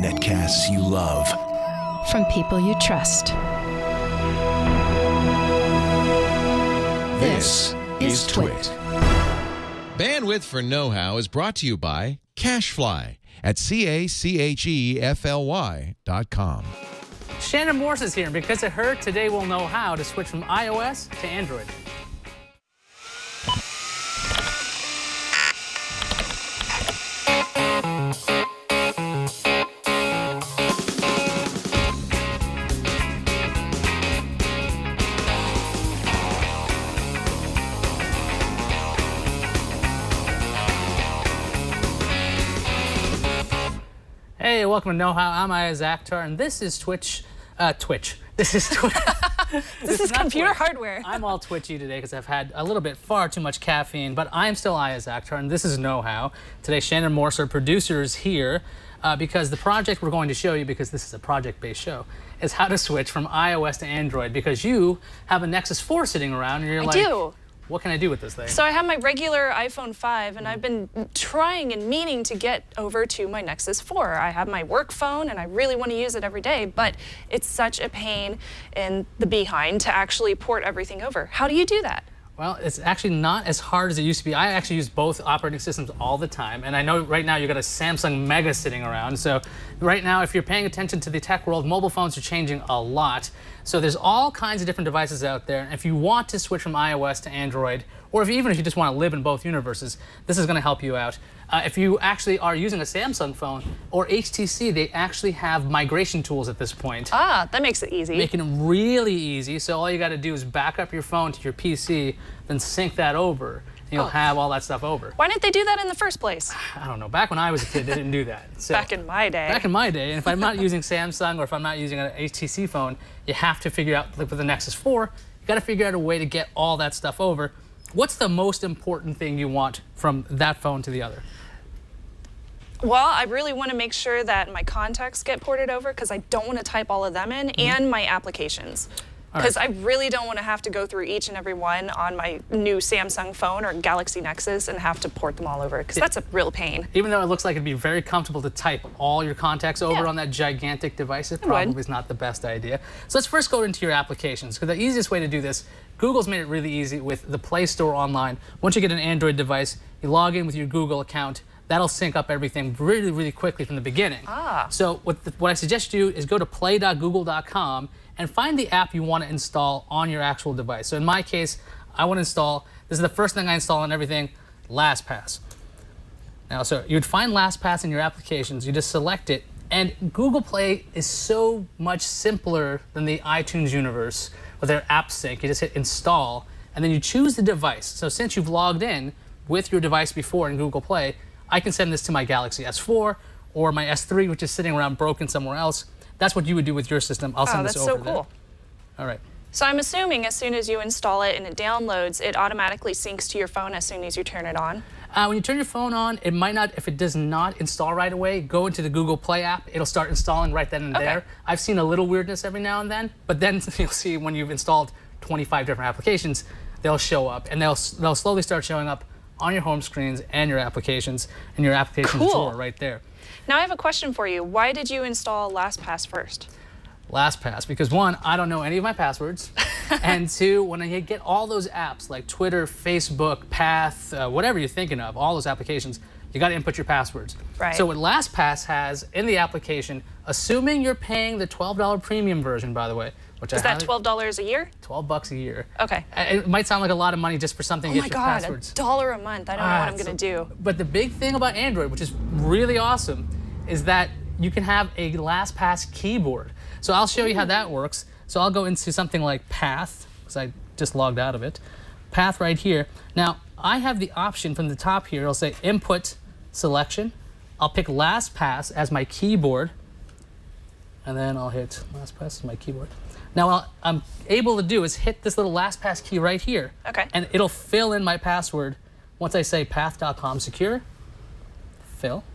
Netcasts you love. From people you trust. This is Twit. Bandwidth for Know-How is brought to you by CacheFly at CacheFly.com. Shannon Morse is here, and because of her, today we'll know how to switch from iOS to Android. Hey, welcome to Know How. I'm iOS Akhtar, and this is Twitch. This is Twitch. This is computer Twitch. hardware. I'm all twitchy today because I've had a little bit far too much caffeine, but I'm still iOS Akhtar, and this is Know How. Today, Shannon Morse, our producer, is here because the project we're going to show you, because this is a project-based show, is how to switch from iOS to Android, because you have a Nexus 4 sitting around, and you're like, do. What can I do with this thing? So I have my regular iPhone 5, and I've been trying and meaning to get over to my Nexus 4. I have my work phone, and I really want to use it every day, but it's such a pain in the behind to actually port everything over. How do you do that? Well, it's actually not as hard as it used to be. I actually use both operating systems all the time, and I know right now you've got a Samsung Mega sitting around. So right now, if you're paying attention to the tech world, mobile phones are changing a lot. So there's all kinds of different devices out there. And if you want to switch from iOS to Android, or even if you just want to live in both universes, this is going to help you out. If you actually are using a Samsung phone or HTC, they actually have migration tools at this point. Ah, that makes it easy. Making them really easy. So all you got to do is back up your phone to your PC, then sync that over, and you'll have all that stuff over. Why didn't they do that in the first place? I don't know. Back when I was a kid, they didn't do that. So, Back in my day. Back in my day, and if I'm not using Samsung or if I'm not using an HTC phone, you have to figure out, like with the Nexus 4, you got to figure out a way to get all that stuff over. What's the most important thing you want from that phone to the other? Well, I really want to make sure that my contacts get ported over because I don't want to type all of them in, and my applications. Because I really don't want to have to go through each and every one on my new Samsung phone or Galaxy Nexus and have to port them all over, because that's a real pain. Even though it looks like it'd be very comfortable to type all your contacts over on that gigantic device, it probably is not the best idea. So let's first go into your applications, because the easiest way to do this, Google's made it really easy with the Play Store online. Once you get an Android device, you log in with your Google account. That'll sync up everything really, really quickly from the beginning. So what I suggest you do is go to play.google.com and find the app you want to install on your actual device. So in my case, I want to install, this is the first thing I install on everything, LastPass. Now, so you'd find LastPass in your applications, you just select it, and Google Play is so much simpler than the iTunes universe with their app sync. You just hit install, and then you choose the device. So since you've logged in with your device before in Google Play, I can send this to my Galaxy S4 or my S3, which is sitting around broken somewhere else. That's what you would do with your system. I'll send this over there. That's so cool. All right. So I'm assuming as soon as you install it and it downloads, it automatically syncs to your phone as soon as you turn it on? When you turn your phone on, it might not, if it does not install right away, go into the Google Play app. It'll start installing right then and there. I've seen a little weirdness every now and then, but then you'll see when you've installed 25 different applications, they'll show up, and they'll slowly start showing up on your home screens and your applications, and your applications drawer right there. Now I have a question for you. Why did you install LastPass first? LastPass, because one, I don't know any of my passwords, and two, when I get all those apps like Twitter, Facebook, Path, whatever you're thinking of, all those applications, you got to input your passwords. Right. So what LastPass has in the application, assuming you're paying the $12 premium version, by the way, which is that $12 a year? $12 a year. Okay. It might sound like a lot of money just for something to get your passwords. Oh my God, $1 a month. I don't know what I'm going to do. But the big thing about Android, which is really awesome, is that you can have a LastPass keyboard. So I'll show you how that works. So I'll go into something like Path, because I just logged out of it. Path right here. Now, I have the option from the top here. It'll say Input Selection. I'll pick LastPass as my keyboard, and then I'll hit LastPass as my keyboard. Now, what I'm able to do is hit this little LastPass key right here. Okay. And it'll fill in my password once I say path.com secure, fill.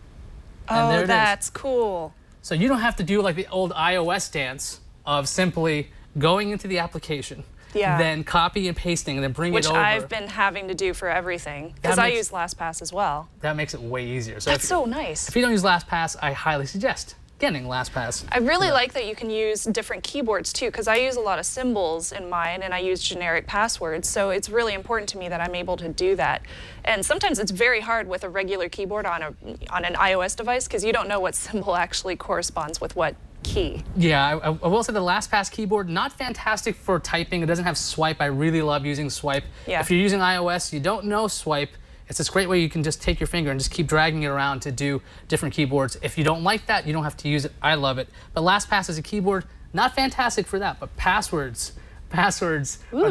And there it is. That's cool. So you don't have to do like the old iOS dance of simply going into the application, than copy and pasting and then bring it over. Which I've been having to do for everything, because I use LastPass as well. That makes it way easier. So That's so nice. If you don't use LastPass, I highly suggest getting LastPass. I really like that you can use different keyboards too, because I use a lot of symbols in mine and I use generic passwords, so it's really important to me that I'm able to do that. And sometimes it's very hard with a regular keyboard on an iOS device, because you don't know what symbol actually corresponds with what key. Yeah, I will say the LastPass keyboard, not fantastic for typing. It doesn't have swipe. I really love using swipe. Yeah. If you're using iOS, you don't know swipe, it's this great way you can just take your finger and just keep dragging it around to do different keyboards. If you don't like that, you don't have to use it. I love it. But LastPass as a keyboard, not fantastic for that, but passwords are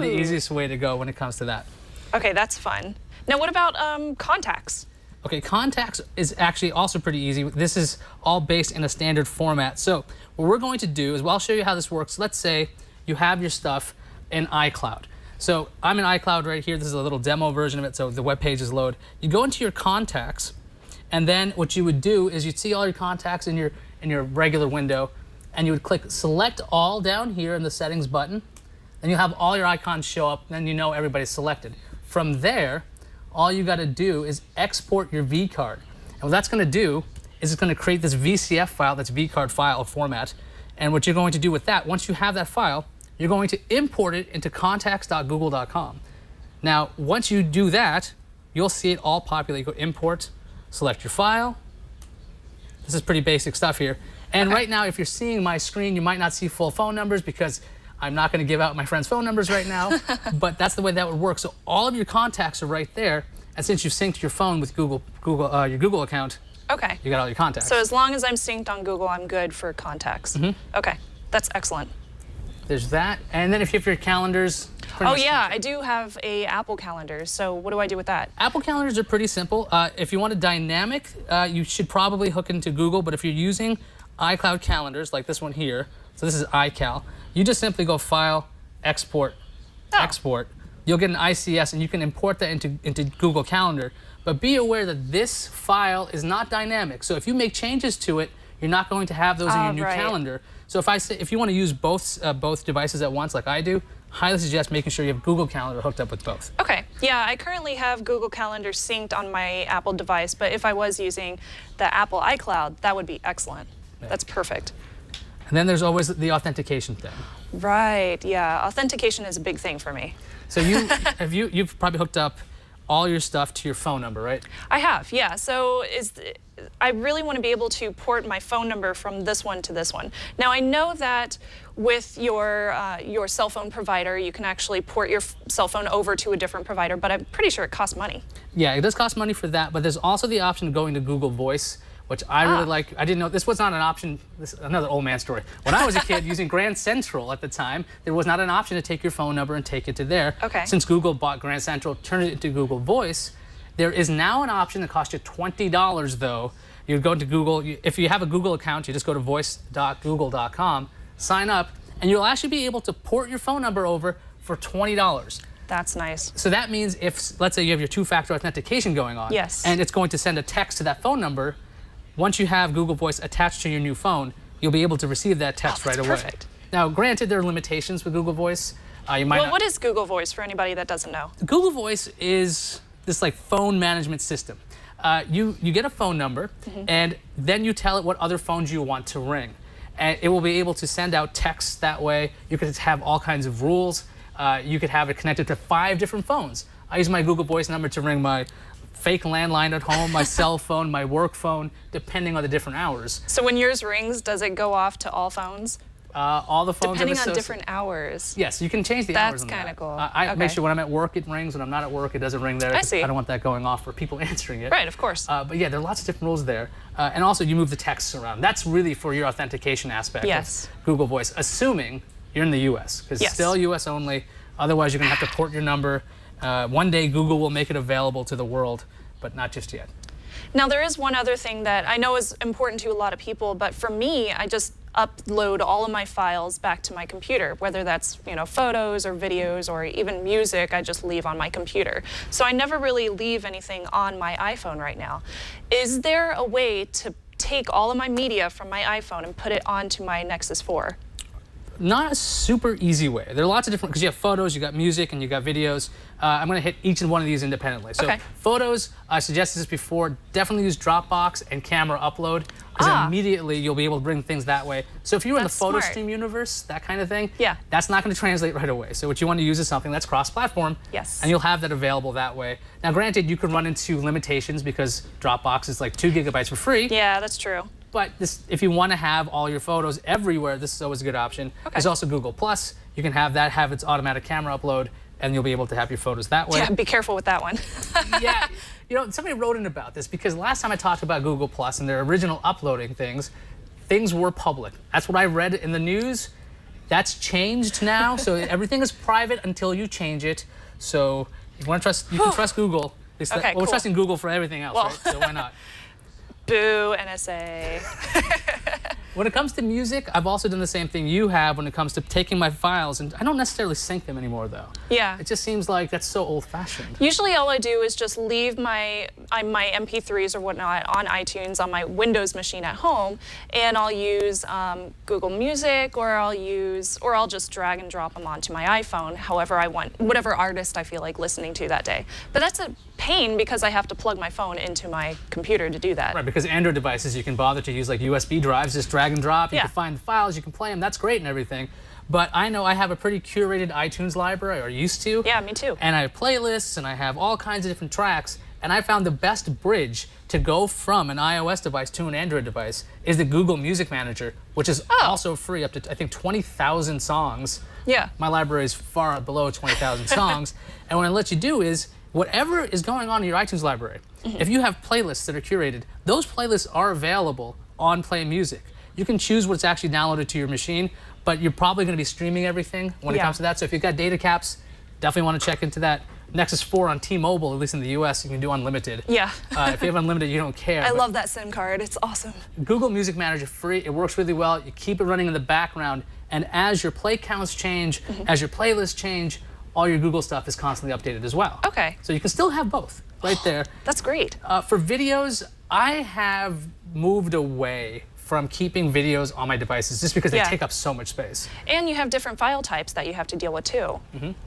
the easiest way to go when it comes to that. Okay, that's fun. Now what about contacts? Okay, contacts is actually also pretty easy. This is all based in a standard format. So what we're going to do is, well, I'll show you how this works. Let's say you have your stuff in iCloud. So I'm in iCloud right here. This is a little demo version of it, so the web page is load. You go into your contacts, and then what you would do is you'd see all your contacts in your regular window, and you would click select all down here in the settings button, and you'll have all your icons show up, then you know everybody's selected. From there, all you got to do is export your vCard. And what that's going to do is it's going to create this VCF file, that's vCard file format, and what you're going to do with that, once you have that file, you're going to import it into contacts.google.com. Now, once you do that, you'll see it all populate. You go import, select your file. This is pretty basic stuff here. And right now, if you're seeing my screen, you might not see full phone numbers because I'm not going to give out my friends' phone numbers right now, but that's the way that would work. So all of your contacts are right there, and since you've synced your phone with your Google account, okay, you got all your contacts. So as long as I'm synced on Google, I'm good for contacts. Okay, that's excellent. There's that, and then if you have your calendars. Oh yeah, I do have a Apple Calendar, so what do I do with that? Apple Calendars are pretty simple. If you want a dynamic, you should probably hook into Google, but if you're using iCloud calendars, like this one here, so this is iCal, you just simply go File, Export, Export. You'll get an ICS, and you can import that into Google Calendar, but be aware that this file is not dynamic, so if you make changes to it, you're not going to have those in your new calendar. So if you want to use both devices at once, like I do, highly suggest making sure you have Google Calendar hooked up with both. Okay, yeah, I currently have Google Calendar synced on my Apple device, but if I was using the Apple iCloud, that would be excellent. Yeah. That's perfect. And then there's always the authentication thing. Right, yeah, authentication is a big thing for me. So you've probably hooked up all your stuff to your phone number, right? I have, yeah. So I really want to be able to port my phone number from this one to this one. Now I know that with your cell phone provider, you can actually port your cell phone over to a different provider, but I'm pretty sure it costs money. Yeah, it does cost money for that, but there's also the option of going to Google Voice, which I really like. I didn't know this was not an option. This is another old man story. When I was a kid using Grand Central at the time, there was not an option to take your phone number and take it to there. Okay. Since Google bought Grand Central, turned it into Google Voice, there is now an option that costs you $20 though. You go to Google, if you have a Google account, you just go to voice.google.com, sign up, and you'll actually be able to port your phone number over for $20. That's nice. So that means if, let's say you have your two-factor authentication going on, yes, and it's going to send a text to that phone number, once you have Google Voice attached to your new phone, you'll be able to receive that text right away. Perfect. Now, granted, there are limitations with Google Voice. What is Google Voice for anybody that doesn't know? Google Voice is this like phone management system. You get a phone number, and then you tell it what other phones you want to ring. And it will be able to send out texts that way. You could have all kinds of rules. You could have it connected to 5 different phones. I use my Google Voice number to ring my fake landline at home, my cell phone, my work phone, depending on the different hours. So when yours rings, does it go off to all phones? All the phones depending on different hours. Yes, you can change the hours on that. That's kind of cool. I make sure when I'm at work it rings. When I'm not at work it doesn't ring there. I see. I don't want that going off for people answering it. Right, of course. But yeah, there are lots of different rules there. And also you move the texts around. That's really for your authentication aspect of Google Voice, assuming you're in the US, because it's still US only. Otherwise you're going to have to port your number. One day Google will make it available to the world, but not just yet. Now there is one other thing that I know is important to a lot of people, but for me, I just upload all of my files back to my computer, whether that's photos or videos or even music. I just leave on my computer. So I never really leave anything on my iPhone right now. Is there a way to take all of my media from my iPhone and put it onto my Nexus 4? Not a super easy way. There are lots of different, because you have photos, you got music, and you got videos. I'm going to hit each and one of these independently. So photos, I suggested this before, definitely use Dropbox and camera upload, because immediately you'll be able to bring things that way. So if you were in the photo stream universe, that kind of thing, that's not going to translate right away. So what you want to use is something that's cross-platform, and you'll have that available that way. Now granted, you can run into limitations because Dropbox is like 2 gigabytes for free. Yeah, that's true. But if you want to have all your photos everywhere, this is always a good option. There's also Google+. You can have that have its automatic camera upload, and you'll be able to have your photos that way. Yeah, be careful with that one. Yeah, you know, somebody wrote in about this because last time I talked about Google+ and their original uploading things were public. That's what I read in the news. That's changed now, so everything is private until you change it. So if you want to trust, you can trust Google. We're trusting Google for everything else, right? So why not? Boo, NSA. When it comes to music, I've also done the same thing you have when it comes to taking my files, and I don't necessarily sync them anymore, though. Yeah. It just seems like that's so old-fashioned. Usually all I do is just leave my MP3s or whatnot on iTunes on my Windows machine at home, and I'll use Google Music, or I'll just drag and drop them onto my iPhone, however I want, whatever artist I feel like listening to that day. But that's a pain because I have to plug my phone into my computer to do that. Right, because Android devices, you can bother to use like USB drives, just drag and drop. You can find the files, you can play them. That's great and everything. But I know I have a pretty curated iTunes library, or used to. Yeah, me too. And I have playlists, and I have all kinds of different tracks. And I found the best bridge to go from an iOS device to an Android device is the Google Music Manager, which is also free, up to, I think, 20,000 songs. Yeah. My library is far below 20,000 songs. And what it lets you do is, whatever is going on in your iTunes library, if you have playlists that are curated, those playlists are available on Play Music. You can choose what's actually downloaded to your machine, but you're probably going to be streaming everything when it comes to that. So if you've got data caps, definitely want to check into that. Nexus 4 on T-Mobile, at least in the US, you can do unlimited. Yeah. If you have unlimited, you don't care. I love that SIM card. It's awesome. Google Music Manager free. It works really well. You keep it running in the background, and as your play counts change, as your playlists change, all your Google stuff is constantly updated as well. Okay. So you can still have both right there. That's great. For videos, I have moved away from keeping videos on my devices just because they take up so much space. And you have different file types that you have to deal with too,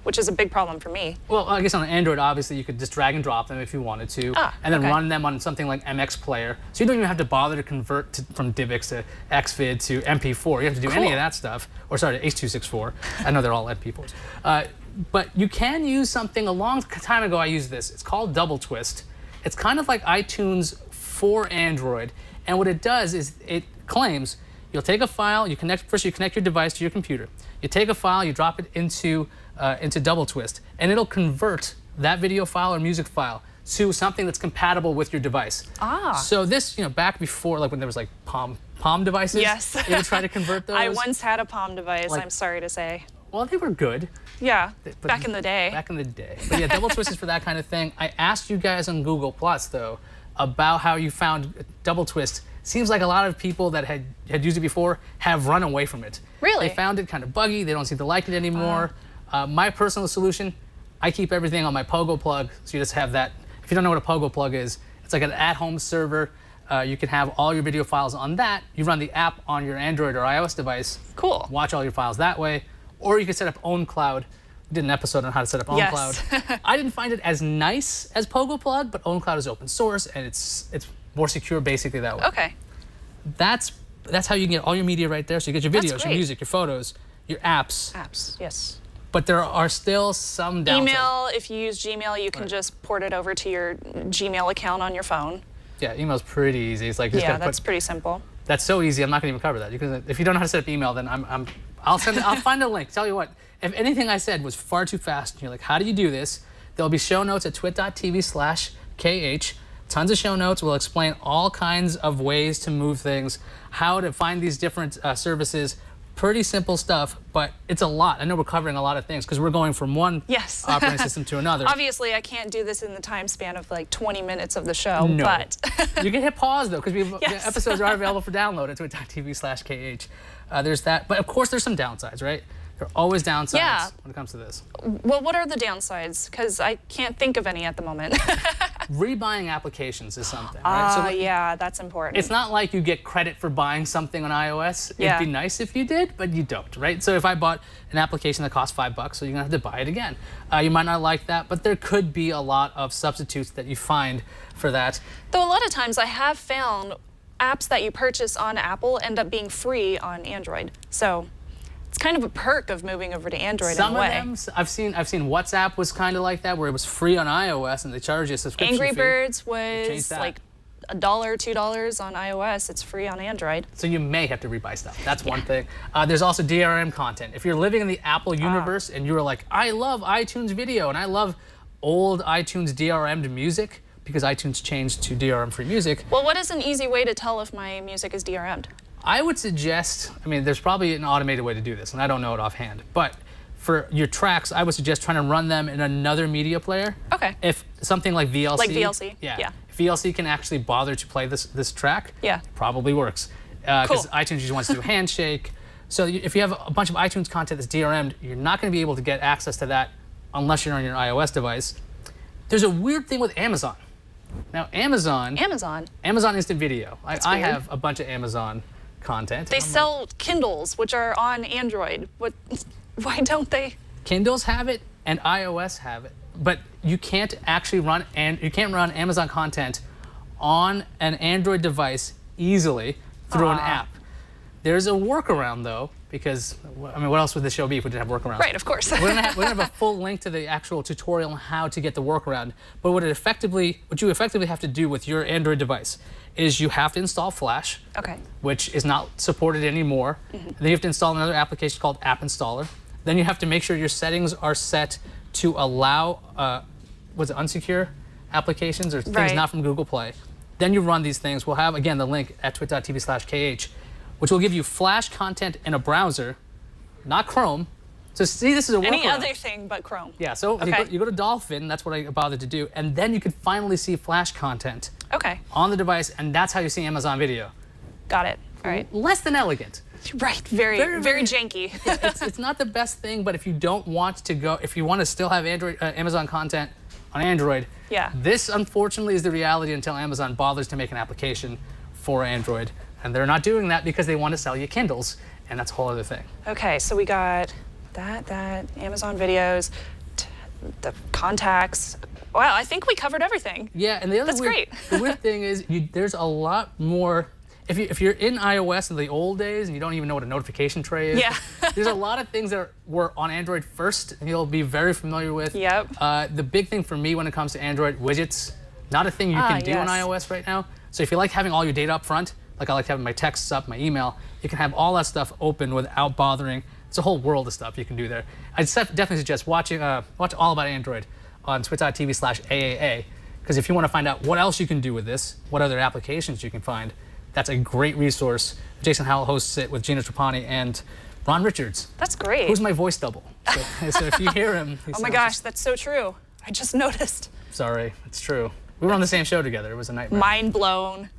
which is a big problem for me. Well, I guess on Android, obviously, you could just drag and drop them if you wanted to, and then run them on something like MX Player. So you don't even have to bother to convert from DivX to XVID to MP4. You have to do any of that stuff. Or sorry, H.264. I know they're all MP4s. But you can use something, a long time ago I used this. It's called Double Twist. It's kind of like iTunes for Android. And what it does is it claims you'll take a file, you connect your device to your computer. You take a file, you drop it into Double Twist, and it'll convert that video file or music file to something that's compatible with your device. So this, back before, like when there was like Palm devices, it would try to convert those. I once had a Palm device, I'm sorry to say. Well, they were good. Yeah, back in the day. Back in the day. But yeah, Double Twist is for that kind of thing. I asked you guys on Google+, though, about how you found Double Twist. Seems like a lot of people that had used it before have run away from it. Really? They found it kind of buggy. They don't seem to like it anymore. My personal solution, I keep everything on my Pogo plug. So you just have that. If you don't know what a Pogo plug is, it's like an at-home server. You can have all your video files on that. You run the app on your Android or iOS device. Cool. Watch all your files that way. Or you can set up OwnCloud. We did an episode on how to set up OwnCloud. I didn't find it as nice as Pogo Plug, but OwnCloud is open source and it's more secure basically that way. Okay. That's how you can get all your media right there. So you get your videos, your music, your photos, your apps. Apps, yes. But there are still some downsides. Email, if you use Gmail, you can just port it over to your Gmail account on your phone. Yeah, email's pretty easy. It's like that's pretty simple. That's so easy. I'm not going to even cover that. If you don't know how to set up email, then I'll find a link. Tell you what, if anything I said was far too fast, and you're like, how do you do this? There'll be show notes at twit.tv/KH. Tons of show notes. We'll explain all kinds of ways to move things, how to find these different services. Pretty simple stuff, but it's a lot. I know we're covering a lot of things because we're going from one operating system to another. Obviously, I can't do this in the time span of like 20 minutes of the show, but... You can hit pause, though, because the episodes are available for download at twit.tv/KH. There's that. But, of course, there's some downsides, right? There are always downsides when it comes to this. Well, what are the downsides? Because I can't think of any at the moment. rebuying applications is something, right? So yeah, that's important. it's not like you get credit for buying something on iOS. Yeah. It'd be nice if you did, but you don't, right? So if I bought an application that costs $5, so you're gonna have to buy it again. You might not like that, but there could be a lot of substitutes that you find for that. Though a lot of times I have found apps that you purchase on Apple end up being free on Android. So it's kind of a perk of moving over to Android in a way. Some of them, I've seen WhatsApp was kind of like that, where it was free on iOS and they charge you a subscription Angry fee. Birds Change was that. like $1, $2 on iOS. It's free on Android. So you may have to rebuy stuff. That's one thing. There's also DRM content. If you're living in the Apple universe and you were like, I love iTunes video and I love old iTunes DRM'd music, because iTunes changed to DRM-free music. Well, what is an easy way to tell if my music is DRM'd? I would suggest, I mean, there's probably an automated way to do this, and I don't know it offhand, but for your tracks, I would suggest trying to run them in another media player. Okay. If something like VLC. Like VLC? Yeah. Yeah. If VLC can actually bother to play this track, Yeah. it probably works. Because Cool. iTunes usually wants to do Handshake. So if you have a bunch of iTunes content that's DRM'd, you're not going to be able to get access to that unless you're on your iOS device. There's a weird thing with Amazon. Now, Amazon Instant Video. I weird. have a bunch of Amazon content. They sell Kindles, which are on Android. Why don't they? Kindles have it and iOS have it, but you can't actually run run Amazon content on an Android device easily through an app. There's a workaround though, because I mean, what else would the show be if we didn't have workarounds? Right, of course. We're gonna have a full link to the actual tutorial on how to get the workaround. But what you effectively have to do with your Android device is you have to install Flash, Okay. which is not supported anymore. Then you have to install another application called App Installer. Then you have to make sure your settings are set to allow, unsecure applications or things Right. not from Google Play. Then you run these things. We'll have, again, the link at twit.tv/KH, which will give you Flash content in a browser, not Chrome. So see, this is a workaround. Any other thing but Chrome. Yeah, so Okay. you go to Dolphin, that's what I bothered to do, and then you can finally see Flash content Okay. on the device, and that's how you see Amazon Video. Got it. All right. Less than elegant. Right. Very janky. It's not the best thing, but if you don't want to go, if you want to still have Amazon content on Android, Yeah. this unfortunately is the reality until Amazon bothers to make an application for Android. And they're not doing that because they want to sell you Kindles, and that's a whole other thing. Okay, so we got that Amazon videos, the contacts. Wow, I think we covered everything. Yeah, and the other That's weird, great. the weird thing is there's a lot more. If you're in iOS in the old days and you don't even know what a notification tray is, Yeah. there's a lot of things that were on Android first and you'll be very familiar with. Yep. The big thing for me when it comes to Android, widgets, not a thing you can do on yes. iOS right now. So if you like having all your data up front, like I like having my texts up, my email, you can have all that stuff open without bothering. It's a whole world of stuff you can do there. I'd definitely suggest watch All About Android on twit.tv/AAA, because if you want to find out what else you can do with this, what other applications you can find, that's a great resource. Jason Howell hosts it with Gina Trapani and Ron Richards, That's great. who's my voice double. So if you hear him, he Oh my sounds gosh, that's so true. I just noticed. sorry, it's true. We were on the same show together. It was a nightmare. Mind blown.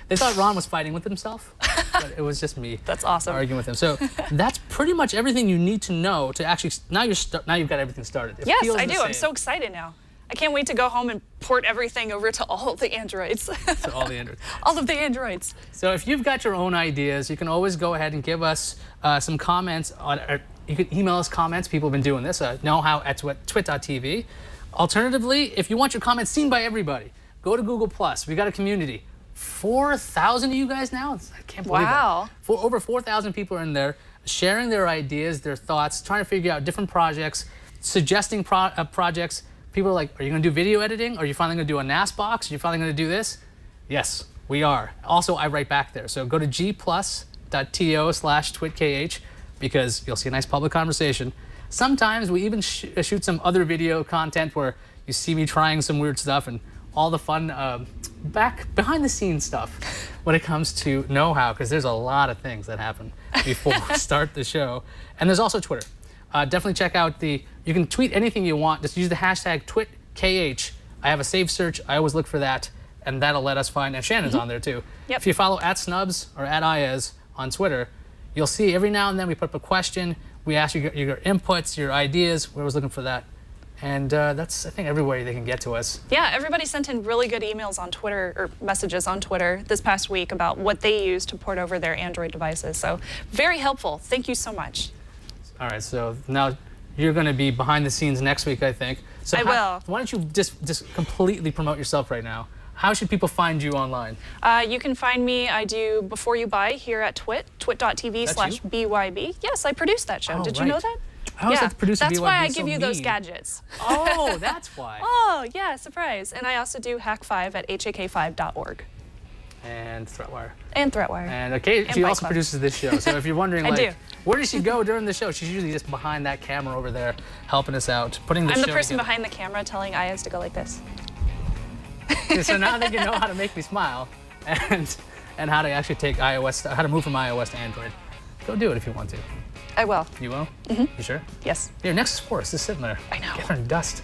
They thought Ron was fighting with himself, but it was just me. That's awesome. Arguing with him. So that's pretty much everything you need to know to actually. Now you've got everything started. It Yes, feels I the do. I'm same. so excited now. I can't wait to go home and port everything over to all of the Androids. So all the Android. all of the Androids. So if you've got your own ideas, you can always go ahead and give us some comments on. Or you can email us comments. People have been doing this. knowhow@twit.tv. Alternatively, if you want your comments seen by everybody, go to Google+. We got a community. 4,000 of you guys now? I can't believe Wow. that. Over 4,000 people are in there sharing their ideas, their thoughts, trying to figure out different projects, suggesting projects. People are like, are you going to do video editing? Are you finally going to do a NAS box? Are you finally going to do this? Yes, we are. Also, I write back there. So go to gplus.to/twitkh because you'll see a nice public conversation. Sometimes we even shoot some other video content where you see me trying some weird stuff and all the fun behind the scenes stuff when it comes to know-how, because there's a lot of things that happen before we start the show. And there's also Twitter. Definitely check out you can tweet anything you want. Just use the hashtag TwitKH. I have a saved search. I always look for that, and that'll let us find, and Shannon's on there too. Yep. If you follow @Snubs or @Iaz on Twitter, you'll see every now and then we put up a question. We ask you your inputs, your ideas. We're always looking for that. And that's, I think, everywhere they can get to us. Yeah, everybody sent in really good emails on Twitter, or messages on Twitter this past week about what they use to port over their Android devices. So very helpful. Thank you so much. All right, so now you're going to be behind the scenes next week, I think. So I will. Why don't you just completely promote yourself right now? How should people find you online? You can find me, I do Before You Buy here at twit.tv/BYB. Yes, I produced that show. Oh, Did you know that? How is that the producer That's BYB why I so give you those mean? gadgets. Oh, that's why. Oh, yeah, surprise. And I also do Hack5 at hak5.org. And Threatwire. And Threatwire. And okay, she also produces this show. So if you're wondering, like, do. where does she go during the show? She's usually just behind that camera over there, helping us out, putting the show I'm the person together. behind the camera telling Ayaz to go like this. So now that you know how to make me smile, and how to actually take iOS, how to move from iOS to Android, go do it if you want to. I will. You will? Mm-hmm. You sure? Yes. Your Nexus 4 is just sitting there. I know. Getting dust.